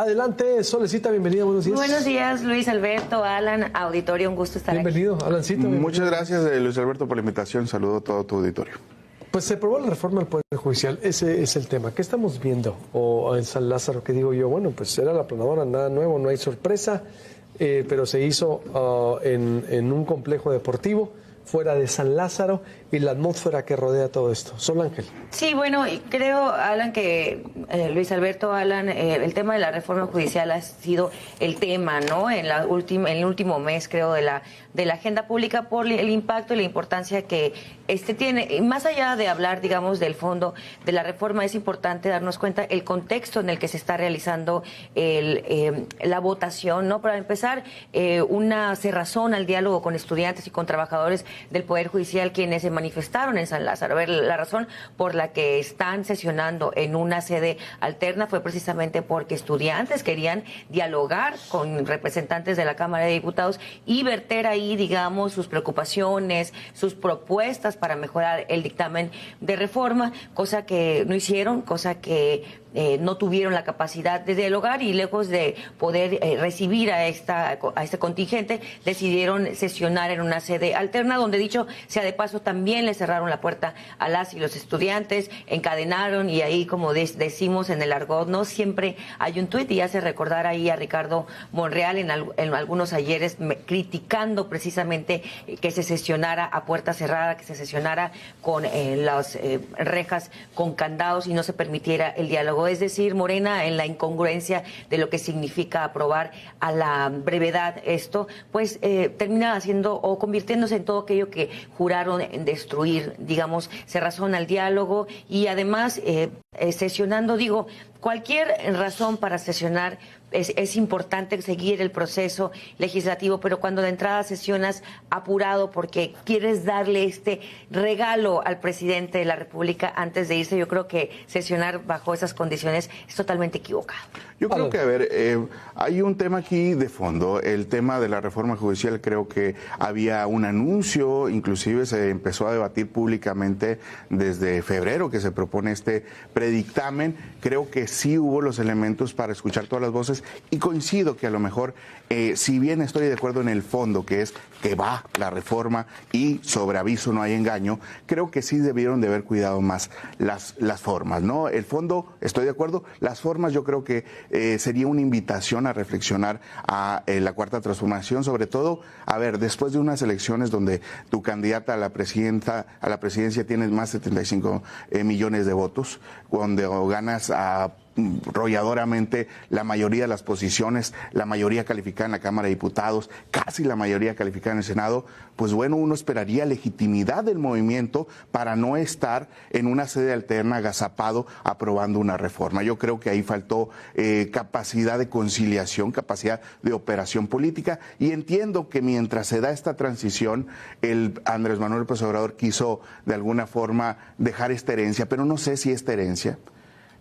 Adelante, Solecita, bienvenida, buenos días. Buenos días, Luis Alberto, Alan, auditorio, un gusto estar Bienvenido, aquí. Alancito. Muchas gracias, Luis Alberto, por la invitación. Saludo a todo tu auditorio. Pues se aprobó la reforma del Poder Judicial, ese es el tema. ¿Qué estamos viendo? O en San Lázaro, que digo yo, bueno, pues era la aplanadora, nada nuevo, no hay sorpresa, pero se hizo en un complejo deportivo fuera de San Lázaro y la atmósfera que rodea todo esto. Sol Ángel. Sí, bueno, creo, Alan, que Luis Alberto, Alan, el tema de la reforma judicial ha sido el tema, ¿no? En el último mes, creo, de la agenda pública por el impacto y la importancia que tiene. Y más allá de hablar, digamos, del fondo de la reforma, es importante darnos cuenta el contexto en el que se está realizando la votación, ¿no? Para empezar, una cerrazón al diálogo con estudiantes y con trabajadores del Poder Judicial quienes se manifestaron en San Lázaro. A ver, la razón por la que están sesionando en una sede alterna fue precisamente porque estudiantes querían dialogar con representantes de la Cámara de Diputados y verter ahí, digamos, sus preocupaciones, sus propuestas para mejorar el dictamen de reforma, cosa que no hicieron, cosa que no tuvieron la capacidad de dialogar y lejos de poder recibir a este contingente, decidieron sesionar en una sede alterna, donde dicho sea de paso también le cerraron la puerta a las y los estudiantes, encadenaron y ahí, como decimos en el argot, no siempre hay un tuit y hace recordar ahí a Ricardo Monreal en algunos ayeres criticando precisamente que se sesionara a puerta cerrada, que se sesionara con las rejas con candados y no se permitiera el diálogo. Es decir, Morena, en la incongruencia de lo que significa aprobar a la brevedad esto, pues termina haciendo o convirtiéndose en todo aquello que juraron destruir, digamos, cerrazón al diálogo y además sesionando, digo, cualquier razón para sesionar es importante seguir el proceso legislativo, pero cuando de entrada sesionas apurado porque quieres darle este regalo al presidente de la República antes de irse, yo creo que sesionar bajo esas condiciones es totalmente equivocado. Yo creo que, a ver, hay un tema aquí de fondo, el tema de la reforma judicial. Creo que había un anuncio, inclusive se empezó a debatir públicamente desde febrero que se propone este predictamen. Creo que sí hubo los elementos para escuchar todas las voces y coincido que a lo mejor, si bien estoy de acuerdo en el fondo, que es que va la reforma y sobre aviso no hay engaño, creo que sí debieron de haber cuidado más las formas, ¿no? El fondo, estoy de acuerdo, las formas yo creo que sería una invitación a reflexionar a la Cuarta Transformación, sobre todo, a ver, después de unas elecciones donde tu candidata a la presidencia tiene más de 75 millones de votos, donde ganas arrolladoramente la mayoría de las posiciones, la mayoría calificada en la Cámara de Diputados, casi la mayoría calificada en el Senado, pues bueno, uno esperaría legitimidad del movimiento para no estar en una sede alterna agazapado aprobando una reforma. Yo creo que ahí faltó capacidad de conciliación, capacidad de operación política, y entiendo que mientras se da esta transición, el Andrés Manuel López Obrador quiso de alguna forma dejar esta herencia, pero no sé si esta herencia,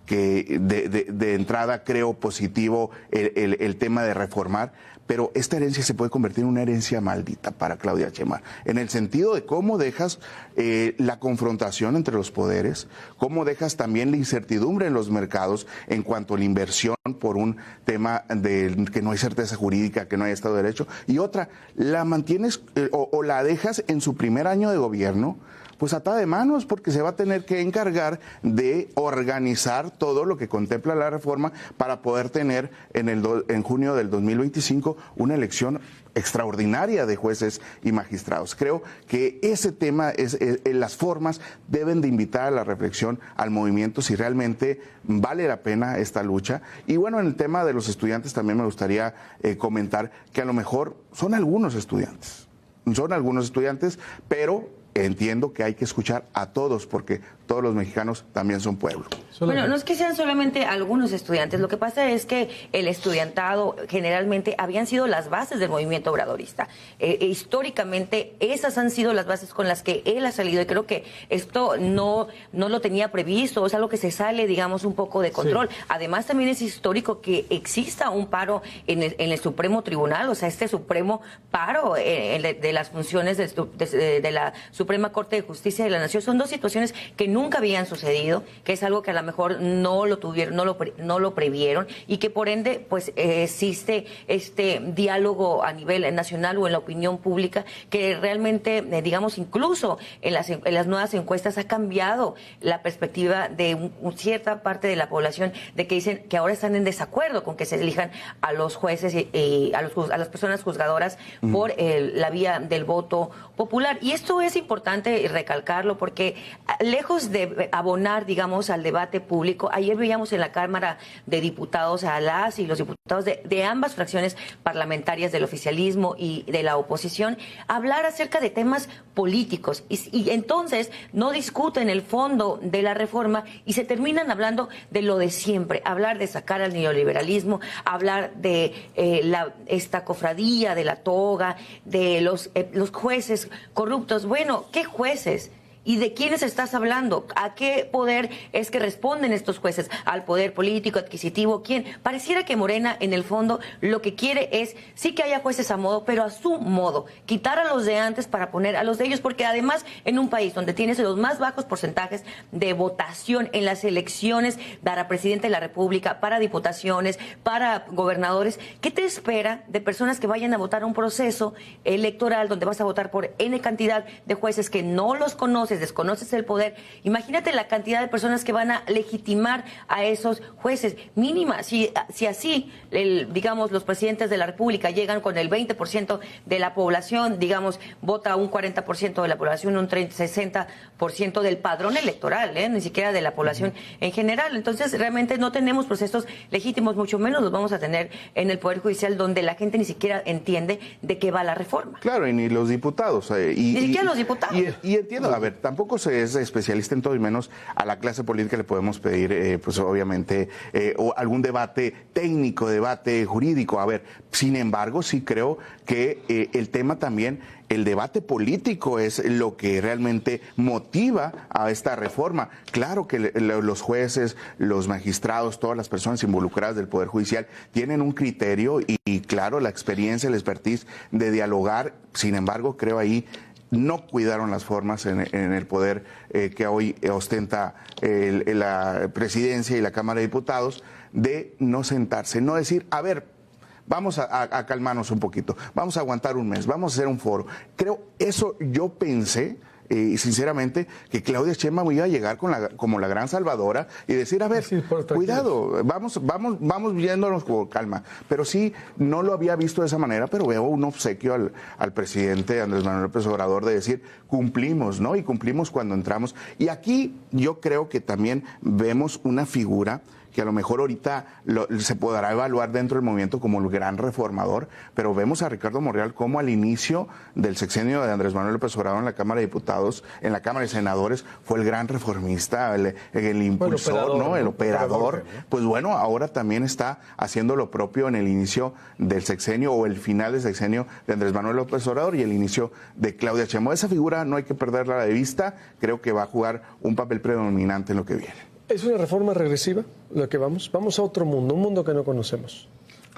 que de entrada creo positivo el tema de reformar, pero esta herencia se puede convertir en una herencia maldita para Claudia Sheinbaum, en el sentido de cómo dejas la confrontación entre los poderes, cómo dejas también la incertidumbre en los mercados en cuanto a la inversión por un tema de que no hay certeza jurídica, que no hay Estado de Derecho, y otra, la mantienes o la dejas en su primer año de gobierno pues atada de manos, porque se va a tener que encargar de organizar todo lo que contempla la reforma para poder tener en junio del 2025 una elección extraordinaria de jueces y magistrados. Creo que ese tema, las formas deben de invitar a la reflexión al movimiento si realmente vale la pena esta lucha. Y bueno, en el tema de los estudiantes también me gustaría comentar que a lo mejor son algunos estudiantes, pero entiendo que hay que escuchar a todos, porque todos los mexicanos también son pueblo. Bueno, no es que sean solamente algunos estudiantes, lo que pasa es que el estudiantado generalmente habían sido las bases del movimiento obradorista. Históricamente esas han sido las bases con las que él ha salido, y creo que esto no lo tenía previsto, es algo que se sale, digamos, un poco de control. Sí. Además también es histórico que exista un paro en el Supremo Tribunal, o sea, este supremo paro de las funciones de la Suprema Corte de Justicia de la Nación. Son dos situaciones que nunca habían sucedido, que es algo que a lo mejor no lo tuvieron, no lo previeron, y que por ende pues existe este diálogo a nivel nacional o en la opinión pública que realmente, digamos, incluso en las nuevas encuestas ha cambiado la perspectiva de cierta parte de la población, de que dicen que ahora están en desacuerdo con que se elijan a los jueces y a las personas juzgadoras por la vía del voto popular. Y esto es importante recalcarlo porque lejos de abonar, digamos, al debate público, ayer veíamos en la Cámara de Diputados a las y los diputados de ambas fracciones parlamentarias del oficialismo y de la oposición hablar acerca de temas políticos y entonces no discuten el fondo de la reforma y se terminan hablando de lo de siempre, hablar de sacar al neoliberalismo, hablar de esta cofradía de la toga, de los jueces corruptos. Bueno, ¿qué jueces? ¿Y de quiénes estás hablando? ¿A qué poder es que responden estos jueces? ¿Al poder político, adquisitivo? ¿Quién? Pareciera que Morena, en el fondo, lo que quiere es, sí que haya jueces a modo, pero a su modo. Quitar a los de antes para poner a los de ellos, porque además, en un país donde tienes los más bajos porcentajes de votación en las elecciones para presidente de la República, para diputaciones, para gobernadores, ¿qué te espera de personas que vayan a votar a un proceso electoral donde vas a votar por N cantidad de jueces que no los conoces, desconoces el poder? Imagínate la cantidad de personas que van a legitimar a esos jueces. Mínima, si así, digamos, los presidentes de la República llegan con el 20% de la población, digamos, vota un 40% de la población, un 60% del padrón electoral, ni siquiera de la población en general. Entonces, realmente no tenemos procesos legítimos, mucho menos los vamos a tener en el Poder Judicial, donde la gente ni siquiera entiende de qué va la reforma. Claro, y ni los diputados. Ni siquiera los diputados. Y entiendo, a ver, tampoco se es especialista en todo y menos a la clase política le podemos pedir, pues obviamente, o algún debate técnico, debate jurídico. A ver, sin embargo, sí creo que el tema también, el debate político es lo que realmente motiva a esta reforma. Claro que los jueces, los magistrados, todas las personas involucradas del Poder Judicial tienen un criterio y claro, la experiencia, el expertise de dialogar. Sin embargo, creo ahí no cuidaron las formas en el poder que hoy ostenta la presidencia y la Cámara de Diputados, de no sentarse, no decir, a ver, vamos a calmarnos un poquito, vamos a aguantar un mes, vamos a hacer un foro. Creo, eso yo pensé, sinceramente, que Claudia Sheinbaum iba a llegar como la gran salvadora y decir, a ver, sí, cuidado, vamos viéndonos con calma. Pero sí, no lo había visto de esa manera, pero veo un obsequio al presidente Andrés Manuel López Obrador de decir, cumplimos, ¿no? Y cumplimos cuando entramos. Y aquí yo creo que también vemos una figura que a lo mejor ahorita se podrá evaluar dentro del movimiento como el gran reformador, pero vemos a Ricardo Monreal como al inicio del sexenio de Andrés Manuel López Obrador en la Cámara de Diputados, en la Cámara de Senadores, fue el gran reformista, el impulsor, ¿no? El operador. Pues bueno, ahora también está haciendo lo propio en el inicio del sexenio o el final del sexenio de Andrés Manuel López Obrador y el inicio de Claudia Sheinbaum. Esa figura no hay que perderla de vista, creo que va a jugar un papel predominante en lo que viene. ¿Es una reforma regresiva lo que vamos? Vamos a otro mundo, un mundo que no conocemos.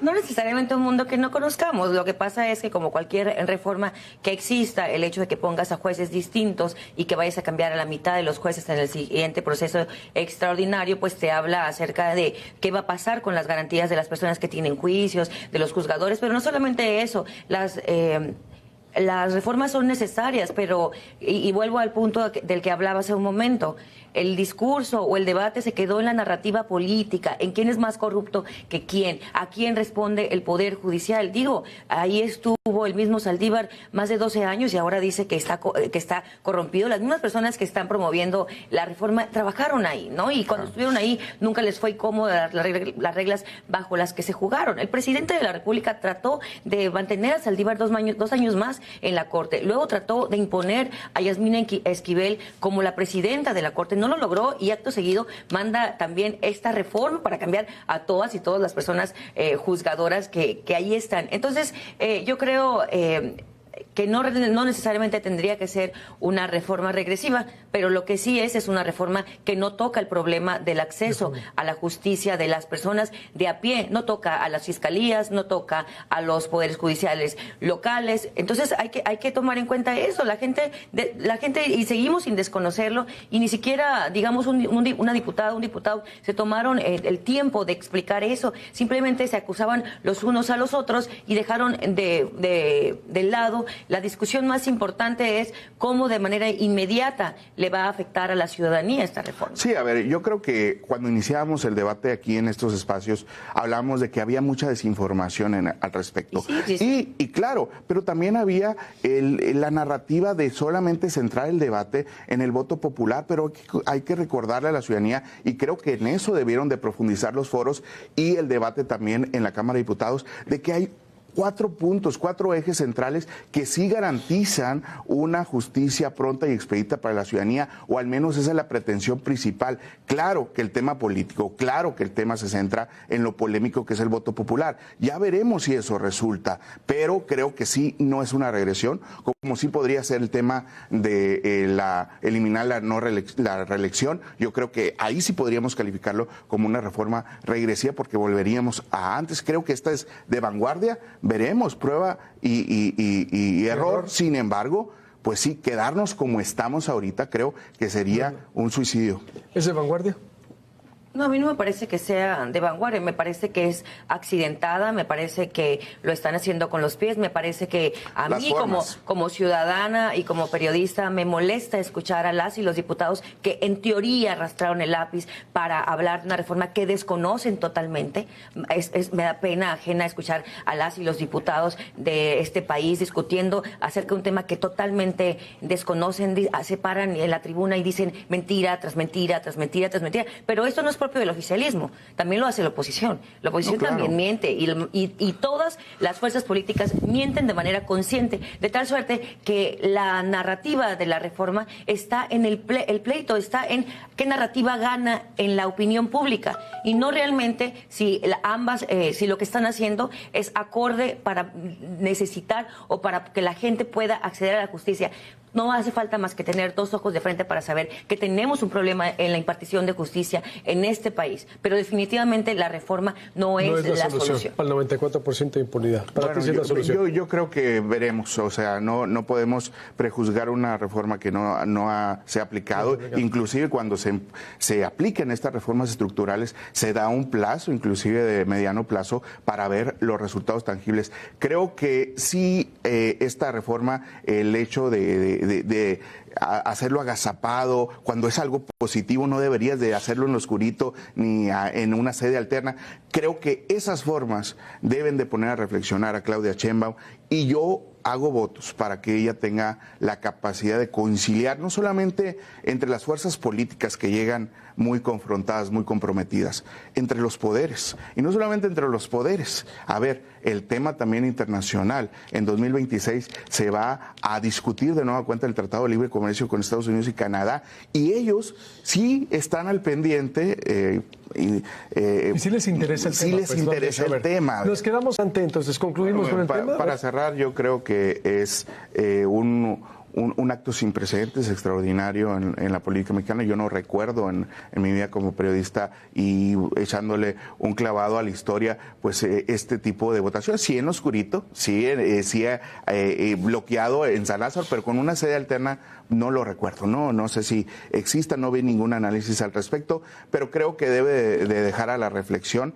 No necesariamente un mundo que no conozcamos. Lo que pasa es que, como cualquier reforma que exista, el hecho de que pongas a jueces distintos y que vayas a cambiar a la mitad de los jueces en el siguiente proceso extraordinario, pues te habla acerca de qué va a pasar con las garantías de las personas que tienen juicios, de los juzgadores. Pero no solamente eso, las reformas son necesarias, pero, y vuelvo al punto del que hablaba hace un momento, el discurso o el debate se quedó en la narrativa política, en quién es más corrupto que quién, a quién responde el Poder Judicial. Digo, ahí estuvo el mismo Saldívar más de 12 años y ahora dice que está corrompido. Las mismas personas que están promoviendo la reforma trabajaron ahí, ¿no? Y cuando estuvieron ahí nunca les fue cómoda las reglas bajo las que se jugaron. El presidente de la República trató de mantener a Saldívar 2 años más en la Corte. Luego trató de imponer a Yasmina Esquivel como la presidenta de la Corte. No lo logró y acto seguido manda también esta reforma para cambiar a todas y todas las personas juzgadoras que ahí están. Entonces, yo creo que no necesariamente tendría que ser una reforma regresiva, pero lo que sí es una reforma que no toca el problema del acceso a la justicia de las personas de a pie, no toca a las fiscalías, no toca a los poderes judiciales locales. Entonces hay que tomar en cuenta eso. La gente y seguimos sin desconocerlo, y ni siquiera, digamos, una diputada, un diputado se tomaron el tiempo de explicar eso. Simplemente se acusaban los unos a los otros y dejaron de lado. La discusión más importante es cómo de manera inmediata le va a afectar a la ciudadanía esta reforma. Sí, a ver, yo creo que cuando iniciábamos el debate aquí en estos espacios, hablamos de que había mucha desinformación al respecto. Sí. Y claro, pero también había la narrativa de solamente centrar el debate en el voto popular, pero hay que recordarle a la ciudadanía, y creo que en eso debieron de profundizar los foros y el debate también en la Cámara de Diputados, de que hay 4 puntos, 4 ejes centrales que sí garantizan una justicia pronta y expedita para la ciudadanía, o al menos esa es la pretensión principal. Claro que el tema político, claro que el tema se centra en lo polémico que es el voto popular. Ya veremos si eso resulta, pero creo que sí no es una regresión, como sí podría ser el tema de eliminar la reelección. Yo creo que ahí sí podríamos calificarlo como una reforma regresiva, porque volveríamos a antes. Creo que esta es de vanguardia. Veremos, prueba y error. Sin embargo, pues sí, quedarnos como estamos ahorita creo que sería un suicidio. ¿Es de vanguardia? No, a mí no me parece que sea de vanguardia, me parece que es accidentada, me parece que lo están haciendo con los pies, me parece que a mí como ciudadana y como periodista me molesta escuchar a las y los diputados que en teoría arrastraron el lápiz para hablar de una reforma que desconocen totalmente. Me da pena ajena escuchar a las y los diputados de este país discutiendo acerca de un tema que totalmente desconocen, se paran en la tribuna y dicen mentira tras mentira, tras mentira, tras mentira, pero esto no es propio del oficialismo, también lo hace la oposición. La oposición también miente y todas las fuerzas políticas mienten de manera consciente, de tal suerte que la narrativa de la reforma está en el pleito, está en qué narrativa gana en la opinión pública y no realmente si si lo que están haciendo es acorde para necesitar o para que la gente pueda acceder a la justicia. No hace falta más que tener 2 ojos de frente para saber que tenemos un problema en la impartición de justicia en este país. Pero definitivamente la reforma no es la solución. Al 94% de impunidad. Para ti sí es la solución. Yo creo que veremos. O sea, no podemos prejuzgar una reforma que se ha aplicado. Inclusive cuando se apliquen estas reformas estructurales, se da un plazo, inclusive de mediano plazo, para ver los resultados tangibles. Creo que sí, esta reforma, el hecho de hacerlo agazapado, cuando es algo positivo, no deberías de hacerlo en lo oscurito ni en una sede alterna. Creo que esas formas deben de poner a reflexionar a Claudia Sheinbaum, y yo hago votos para que ella tenga la capacidad de conciliar no solamente entre las fuerzas políticas que llegan muy confrontadas, muy comprometidas, entre los poderes, y no solamente entre los poderes. A ver, el tema también internacional. En 2026 se va a discutir de nueva cuenta el Tratado de Libre Comercio con Estados Unidos y Canadá, y ellos sí están al pendiente. Y sí les interesa el tema. Sí les interesa el tema. Nos quedamos ante, entonces concluimos con el tema. Para cerrar, yo creo que es un acto sin precedentes extraordinario en la política mexicana. Yo no recuerdo en mi vida como periodista, y echándole un clavado a la historia, pues este tipo de votación. Sí en lo oscurito, sí bloqueado en San Lázaro, pero con una sede alterna no lo recuerdo. No sé si exista, no vi ningún análisis al respecto, pero creo que debe de dejar a la reflexión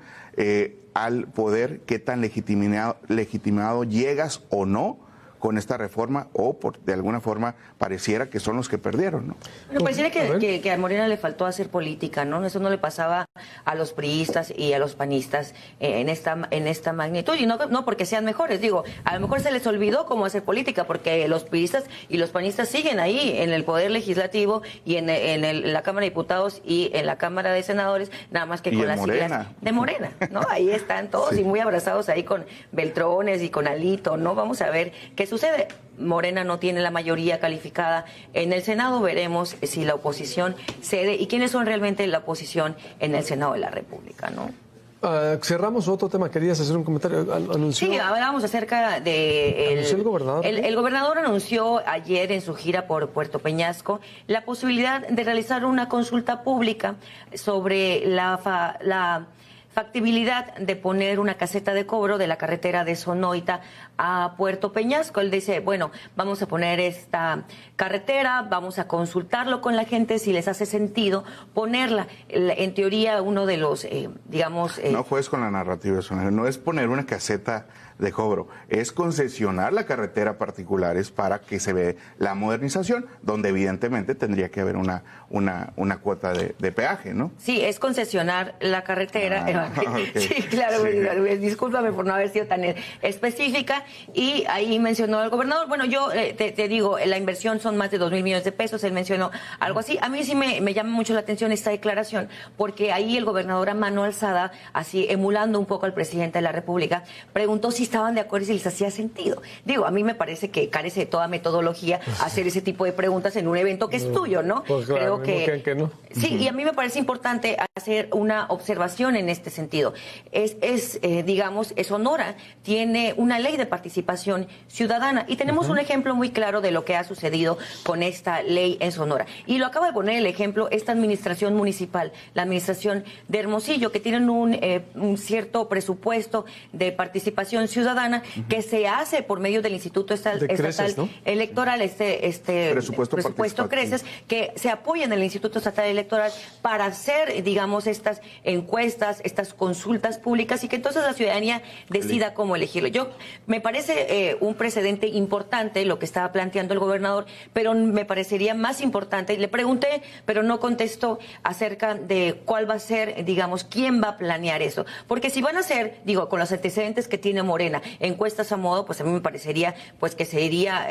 al poder qué tan legitimado llegas o no con esta reforma, o de alguna forma pareciera que son los que perdieron, ¿no? Bueno, pareciera que a Morena le faltó hacer política, ¿no? Eso no le pasaba a los priistas y a los panistas en esta magnitud, y no porque sean mejores, digo, a lo mejor se les olvidó cómo hacer política, porque los priistas y los panistas siguen ahí en el Poder Legislativo y en la Cámara de Diputados y en la Cámara de Senadores, nada más que con las siglas de Morena, ¿no? Ahí están todos y muy abrazados ahí con Beltrones y con Alito, ¿no? Vamos a ver qué sucede. Morena no tiene la mayoría calificada en el Senado. Veremos si la oposición cede y quiénes son realmente la oposición en el Senado de la República, ¿no? Cerramos otro tema. Querías hacer un comentario. Anunció. Sí, hablábamos acerca de... ¿Anunció el gobernador? El gobernador anunció ayer en su gira por Puerto Peñasco la posibilidad de realizar una consulta pública sobre la factibilidad de poner una caseta de cobro de la carretera de Sonoita a Puerto Peñasco. Él dice, bueno, vamos a poner esta carretera, vamos a consultarlo con la gente si les hace sentido ponerla. En teoría, uno de los, digamos... No juegues con la narrativa, no es poner una caseta de cobro, es concesionar la carretera a particulares para que se vea la modernización, donde evidentemente tendría que haber una cuota de peaje, ¿no? Sí, es concesionar la carretera. Okay. Sí, claro, Sí. Discúlpame por no haber sido tan específica. Y ahí mencionó al gobernador, bueno, yo te digo, la inversión son más de 2,000 millones de pesos, él mencionó algo así. A mí sí me llama mucho la atención esta declaración, porque ahí el gobernador a mano alzada, así emulando un poco al presidente de la República, preguntó si estaban de acuerdo y si les hacía sentido. Digo, a mí me parece que carece de toda metodología hacer ese tipo de preguntas en un evento que es tuyo, ¿no? Pues claro, Creo que no. Sí, y a mí me parece importante hacer una observación en este sentido. Digamos, Sonora tiene una ley de participación ciudadana y tenemos un ejemplo muy claro de lo que ha sucedido con esta ley en Sonora. Y lo acaba de poner el ejemplo esta administración municipal, la administración de Hermosillo, que tienen un cierto presupuesto de participación ciudadana que se hace por medio del Instituto Estatal Creces, ¿no? Electoral, presupuesto Creces, que se apoya en el Instituto Estatal Electoral para hacer, digamos, estas encuestas, estas consultas públicas y que entonces la ciudadanía decida cómo elegirlo. Me parece un precedente importante lo que estaba planteando el gobernador, pero me parecería más importante, le pregunté, pero no contestó acerca de cuál va a ser, digamos, quién va a planear eso. Porque si van a hacer, digo, con los antecedentes que tiene Morena, encuestas a modo, pues a mí me parecería pues que sería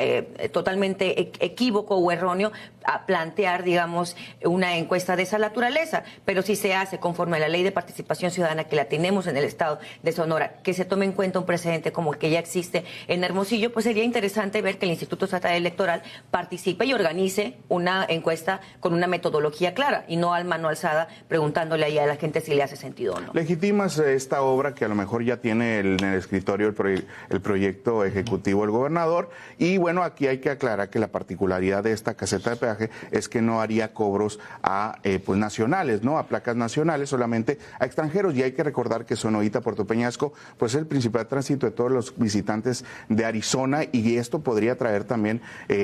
totalmente equívoco o erróneo a plantear, digamos, una encuesta de esa naturaleza. Pero si se hace conforme a la ley de participación ciudadana que la tenemos en el estado de Sonora, que se tome en cuenta un precedente como el que ya existe en Hermosillo, pues sería interesante ver que el Instituto Estatal Electoral participe y organice una encuesta con una metodología clara y no al mano alzada preguntándole ahí a la gente si le hace sentido o no. Legitimas esta obra que a lo mejor ya tiene en el escritorio el proyecto ejecutivo del gobernador y bueno, aquí hay que aclarar que la particularidad de esta caseta de peaje es que no haría cobros a pues nacionales, ¿no? A placas nacionales, solamente a extranjeros y hay que recordar que Sonoita, Puerto Peñasco, pues es el principal tránsito de todos los visitantes de Arizona y esto podría traer también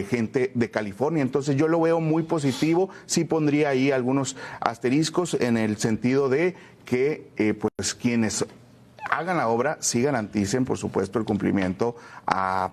gente de California, entonces yo lo veo muy positivo, sí pondría ahí algunos asteriscos en el sentido de que pues quienes hagan la obra sí garanticen, por supuesto, el cumplimiento a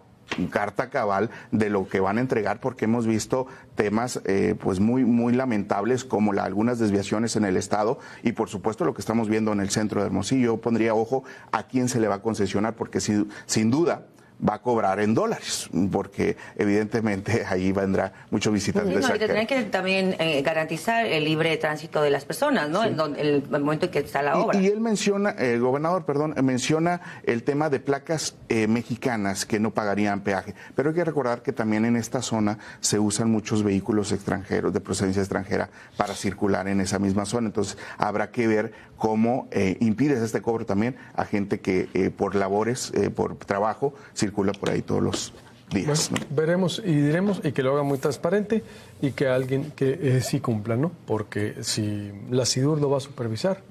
carta cabal de lo que van a entregar, porque hemos visto temas pues muy lamentables como algunas desviaciones en el estado y por supuesto lo que estamos viendo en el centro de Hermosillo. Yo pondría ojo a quién se le va a concesionar, porque sin duda va a cobrar en dólares, porque evidentemente ahí vendrá muchos visitantes. No, y tendrían que también garantizar el libre tránsito de las personas, ¿no? Sí. El momento en que está la obra. Y él menciona, el gobernador, menciona el tema de placas mexicanas que no pagarían peaje, pero hay que recordar que también en esta zona se usan muchos vehículos extranjeros, de procedencia extranjera, para circular en esa misma zona, entonces habrá que ver cómo impides este cobro también a gente que por labores, por trabajo, circula por ahí todos los días. Bueno, ¿no? Veremos y diremos y que lo haga muy transparente y que alguien que sí cumpla, ¿no? Porque si la SIDUR lo va a supervisar,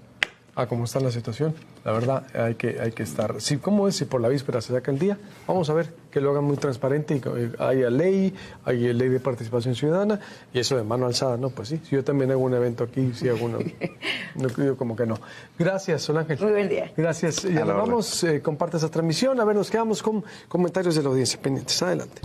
a cómo está la situación, la verdad hay que estar. Si, ¿cómo es? Si por la víspera se saca el día, vamos a ver que lo hagan muy transparente y que haya ley de participación ciudadana y eso de mano alzada, ¿no? Pues sí, si yo también hago un evento aquí, sí hago uno. No, yo como que no. Gracias, Sol Ángel. Muy buen día. Gracias. Ya nos vamos, comparte esa transmisión. A ver, nos quedamos con comentarios de la audiencia pendientes. Adelante.